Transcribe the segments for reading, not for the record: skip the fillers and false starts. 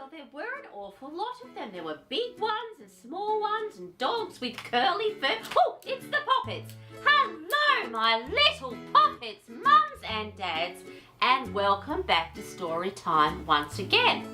Well, there were an awful lot of them. There were big ones and small ones and dogs with curly fur. Oh, it's the Poppets. Hello, my little Poppets, mums and dads, and welcome back to story time once again.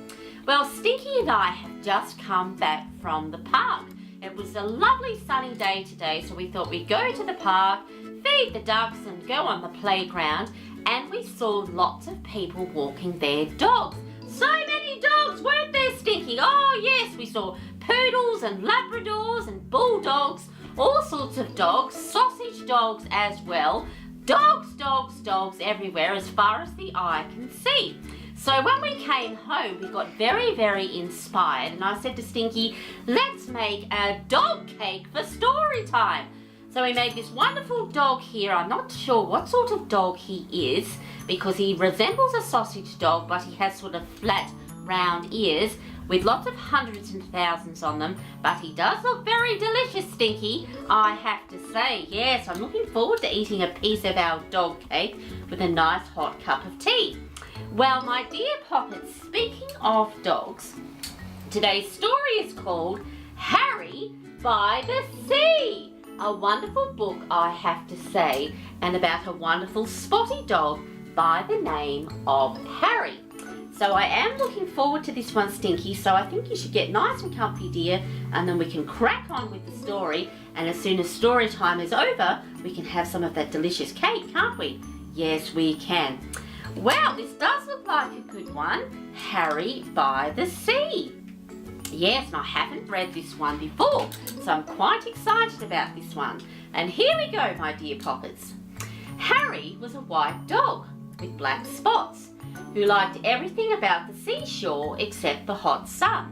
Well, Stinky and I have just come back from the park. It was a lovely sunny day today, so we thought we'd go to the park, feed the ducks and go on the playground, and we saw lots of people walking their dogs. So many dogs, weren't there, Stinky? Oh yes, we saw poodles and Labradors and bulldogs, all sorts of dogs, sausage dogs as well. Dogs, dogs, dogs everywhere as far as the eye can see. So when we came home, we got very, very inspired, and I said to Stinky, let's make a dog cake for story time. So we made this wonderful dog here. I'm not sure what sort of dog he is because he resembles a sausage dog, but he has sort of flat, round ears with lots of hundreds and thousands on them. But he does look very delicious, Stinky, I have to say. Yes, I'm looking forward to eating a piece of our dog cake with a nice hot cup of tea. Well, my dear Poppets, speaking of dogs, today's story is called Harry by the Sea. A wonderful book, I have to say, and about a wonderful spotty dog by the name of Harry. So I am looking forward to this one, Stinky, so I think you should get nice and comfy, dear, and then we can crack on with the story, and as soon as story time is over, we can have some of that delicious cake, can't we? Yes, we can. Well, this does look like a good one, Harry by the Sea. Yes, and I haven't read this one before, so I'm quite excited about this one. And here we go, my dear Poppets. Harry was a white dog with black spots who liked everything about the seashore except the hot sun.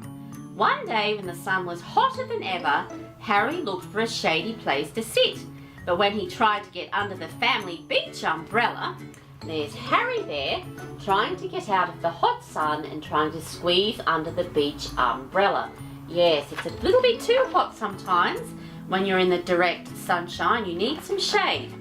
One day when the sun was hotter than ever, Harry looked for a shady place to sit. But when he tried to get under the family beach umbrella, there's Harry there, trying to get out of the hot sun and trying to squeeze under the beach umbrella. Yes, it's a little bit too hot sometimes. When you're in the direct sunshine, you need some shade.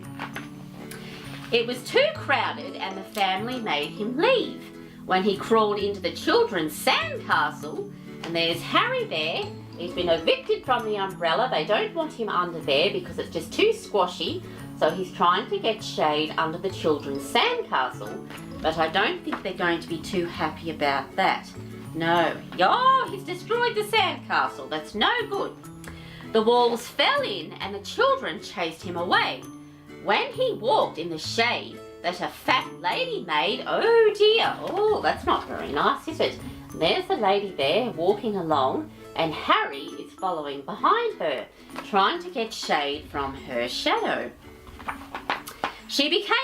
It was too crowded and the family made him leave. When he crawled into the children's sandcastle, and there's Harry there. He's been evicted from the umbrella. They don't want him under there because it's just too squashy. So he's trying to get shade under the children's sandcastle, but I don't think they're going to be too happy about that. No. Oh, he's destroyed the sandcastle. That's no good. The walls fell in and the children chased him away. When he walked in the shade that a fat lady made, oh dear, oh, that's not very nice, is it? There's the lady there walking along, and Harry is following behind her, trying to get shade from her shadow. She became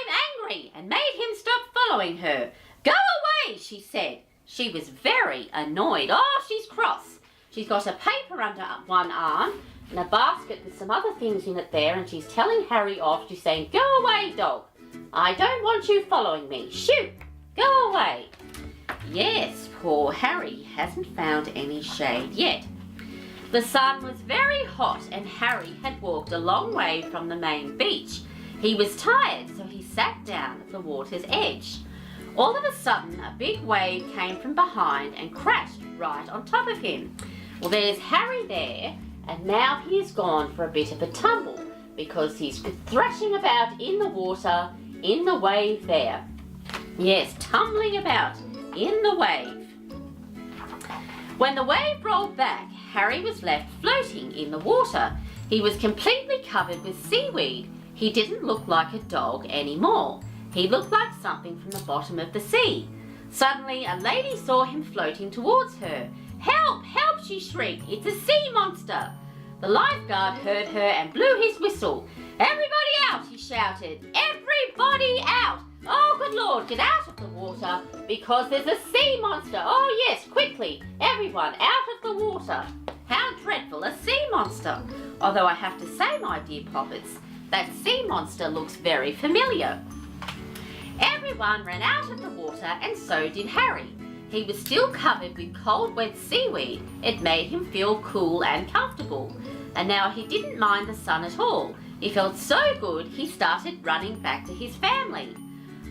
angry and made him stop following her. Go away, she said. She was very annoyed. Oh, she's cross. She's got a paper under one arm and a basket with some other things in it there, and she's telling Harry off. She's saying, go away, dog. I don't want you following me. Shoo, go away. Yes, poor Harry hasn't found any shade yet. The sun was very hot and Harry had walked a long way from the main beach. He was tired, so he sat down at the water's edge. All of a sudden, a big wave came from behind and crashed right on top of him. Well, there's Harry there, and now he has gone for a bit of a tumble because he's thrashing about in the water, in the wave there. Yes, tumbling about in the wave. When the wave rolled back, Harry was left floating in the water. He was completely covered with seaweed. He didn't look like a dog anymore. He looked like something from the bottom of the sea. Suddenly, a lady saw him floating towards her. Help! Help! She shrieked. It's a sea monster! The lifeguard heard her and blew his whistle. Everybody out! He shouted. Everybody out! Oh, good Lord, get out of the water because there's a sea monster. Oh, yes, quickly, everyone out of the water. How dreadful, a sea monster. Although I have to say, my dear Poppets, that sea monster looks very familiar. Everyone ran out of the water and so did Harry. He was still covered with cold, wet seaweed. It made him feel cool and comfortable. And now he didn't mind the sun at all. He felt so good he started running back to his family.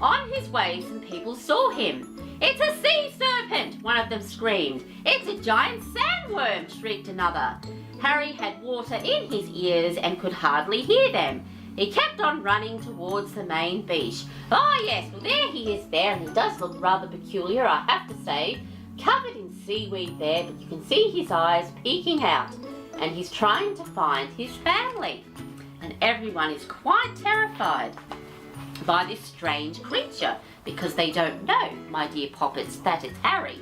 On his way, some people saw him. "It's a sea serpent," one of them screamed. "It's a giant sandworm," shrieked another. Harry had water in his ears and could hardly hear them. He kept on running towards the main beach. "Oh yes, well there he is there, and he does look rather peculiar, I have to say. Covered in seaweed there, but you can see his eyes peeking out. And he's trying to find his family." And everyone is quite terrified by this strange creature, because they don't know, my dear Poppets, that it's Harry.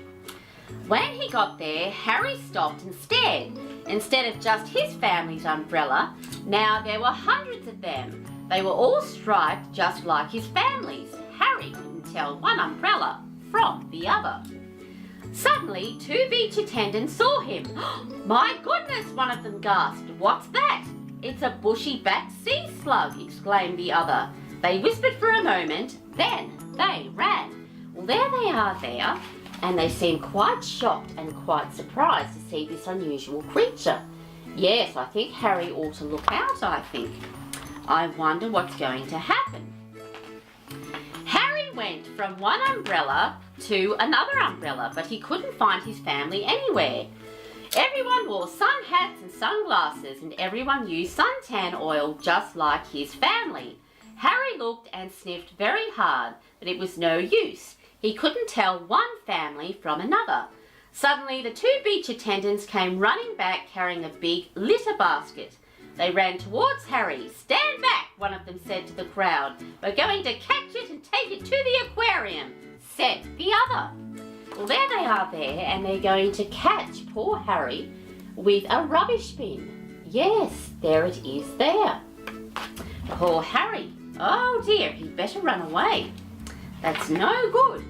When he got there, Harry stopped and stared. Instead of just his family's umbrella, now there were hundreds of them. They were all striped just like his family's. Harry couldn't tell one umbrella from the other. Suddenly, 2 beach attendants saw him. "My goodness," one of them gasped. "What's that?" "It's a bushy-backed sea slug," exclaimed the other. They whispered for a moment, then they ran. Well, there they are there, and they seem quite shocked and quite surprised to see this unusual creature. Yes, I think Harry ought to look out, I think. I wonder what's going to happen. Harry went from one umbrella to another umbrella, but he couldn't find his family anywhere. Everyone wore sun hats and sunglasses, and everyone used suntan oil just like his family. Harry looked and sniffed very hard, but it was no use. He couldn't tell one family from another. Suddenly, the 2 beach attendants came running back carrying a big litter basket. They ran towards Harry. "Stand back," one of them said to the crowd. "We're going to catch it and take it to the aquarium," said the other. Well, there they are there, and they're going to catch poor Harry with a rubbish bin. Yes, there it is there. Poor Harry. Oh dear, he'd better run away. That's no good.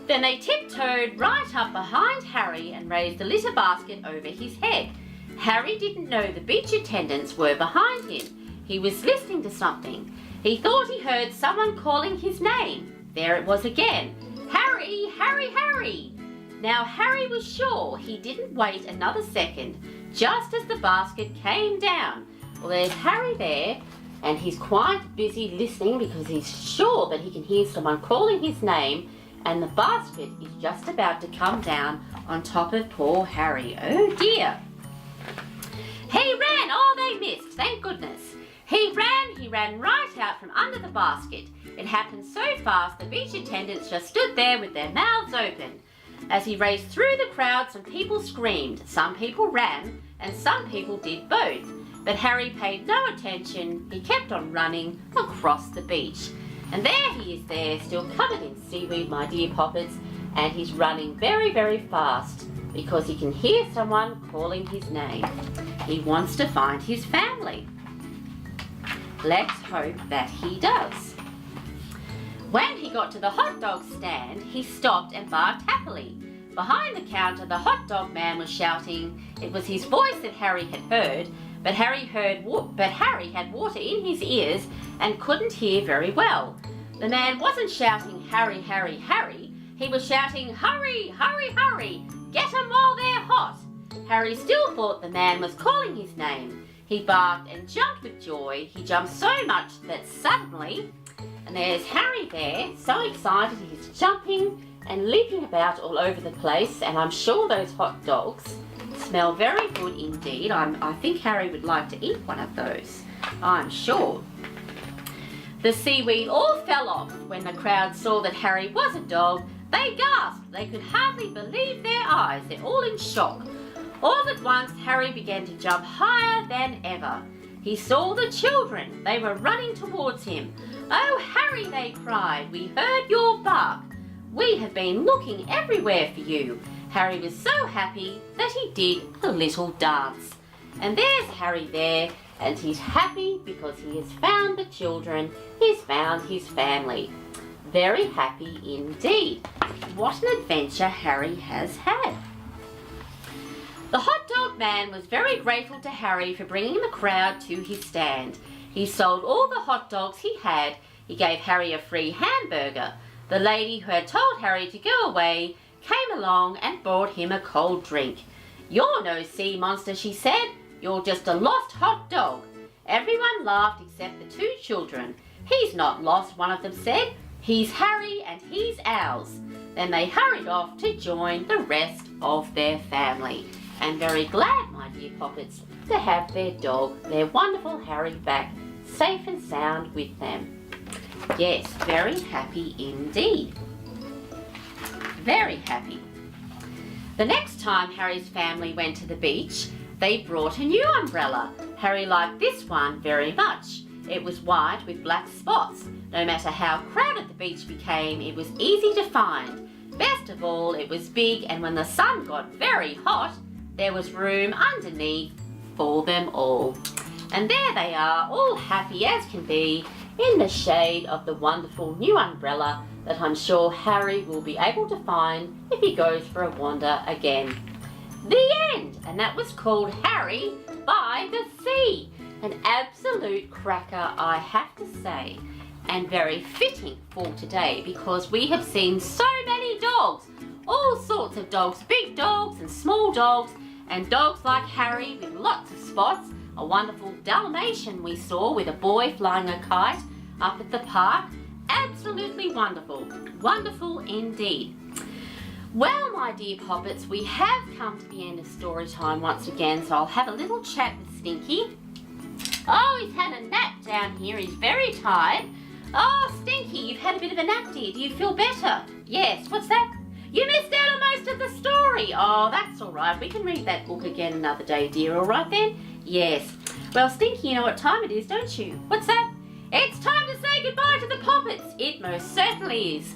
Then they tiptoed right up behind Harry and raised the litter basket over his head. Harry didn't know the beach attendants were behind him. He was listening to something. He thought he heard someone calling his name. There it was again. "Harry, Harry, Harry!" Now Harry was sure he didn't wait another second, just as the basket came down. Well, there's Harry there, and he's quite busy listening because he's sure that he can hear someone calling his name, and the basket is just about to come down on top of poor Harry. Oh dear. He ran. Oh, they missed. Thank goodness. He ran right out from under the basket. It happened so fast the beach attendants just stood there with their mouths open. As he raced through the crowd, some people screamed. Some people ran, and some people did both. But Harry paid no attention. He kept on running across the beach. And there he is there, still covered in seaweed, my dear Poppets, and he's running very, very fast because he can hear someone calling his name. He wants to find his family. Let's hope that he does. When he got to the hot dog stand, he stopped and barked happily. Behind the counter, the hot dog man was shouting. It was his voice that Harry had heard, but Harry had water in his ears and couldn't hear very well. The man wasn't shouting, "Harry, Harry, Harry." He was shouting, "Hurry, hurry, hurry! Get 'em while they're hot!" Harry still thought the man was calling his name. He barked and jumped with joy. He jumped so much that suddenly, and there's Harry there, so excited he's jumping and leaping about all over the place, and I'm sure those hot dogs smell very good indeed. I think Harry would like to eat one of those, I'm sure. The seaweed all fell off when the crowd saw that Harry was a dog. They gasped. They could hardly believe their eyes. They're all in shock. All at once, Harry began to jump higher than ever. He saw the children. They were running towards him. "Oh, Harry," they cried, "we heard your bark. We have been looking everywhere for you." Harry was so happy that he did a little dance. And there's Harry there, and he's happy because he has found the children. He's found his family. Very happy indeed. What an adventure Harry has had. The hot dog man was very grateful to Harry for bringing the crowd to his stand. He sold all the hot dogs he had. He gave Harry a free hamburger. The lady who had told Harry to go away came along and brought him a cold drink. "You're no sea monster," she said. "You're just a lost hot dog." Everyone laughed except the 2 children. "He's not lost," one of them said. He's Harry and he's ours. Then they hurried off to join the rest of their family. And very glad, my dear Poppets, to have their dog, their wonderful Harry, back safe and sound with them. Yes, very happy indeed. Very happy. The next time Harry's family went to the beach, they brought a new umbrella. Harry liked this one very much. It was white with black spots. No matter how crowded the beach became, it was easy to find. Best of all, it was big, and when the sun got very hot, there was room underneath for them all. And there they are, all happy as can be, in the shade of the wonderful new umbrella that I'm sure Harry will be able to find if he goes for a wander again. The end! And that was called Harry by the Sea. An absolute cracker, I have to say. And very fitting for today, because we have seen so many dogs. All sorts of dogs, big dogs and small dogs, and dogs like Harry with lots of spots. A wonderful Dalmatian we saw with a boy flying a kite up at the park. Absolutely wonderful. Wonderful indeed. Well, my dear Poppets, we have come to the end of story time once again, so I'll have a little chat with Stinky. Oh, he's had a nap down here. He's very tired. Oh, Stinky, you've had a bit of a nap, dear. Do you feel better? Yes. What's that? You missed out on most of the story. Oh, that's all right. We can read that book again another day, dear. All right then? Yes. Well, Stinky, you know what time it is, don't you? What's that? It's time to say goodbye to the Poppets. It most certainly is.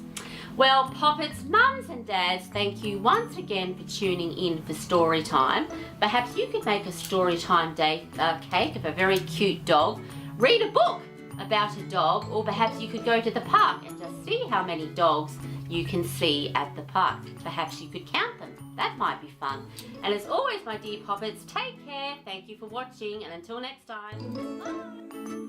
Well, Poppets, mums and dads, thank you once again for tuning in for story time. Perhaps you could make a story time cake of a very cute dog, read a book about a dog, or perhaps you could go to the park and just see how many dogs you can see at the park. Perhaps you could count them. That might be fun. And as always, my dear Poppets, take care. Thank you for watching, and until next time, bye.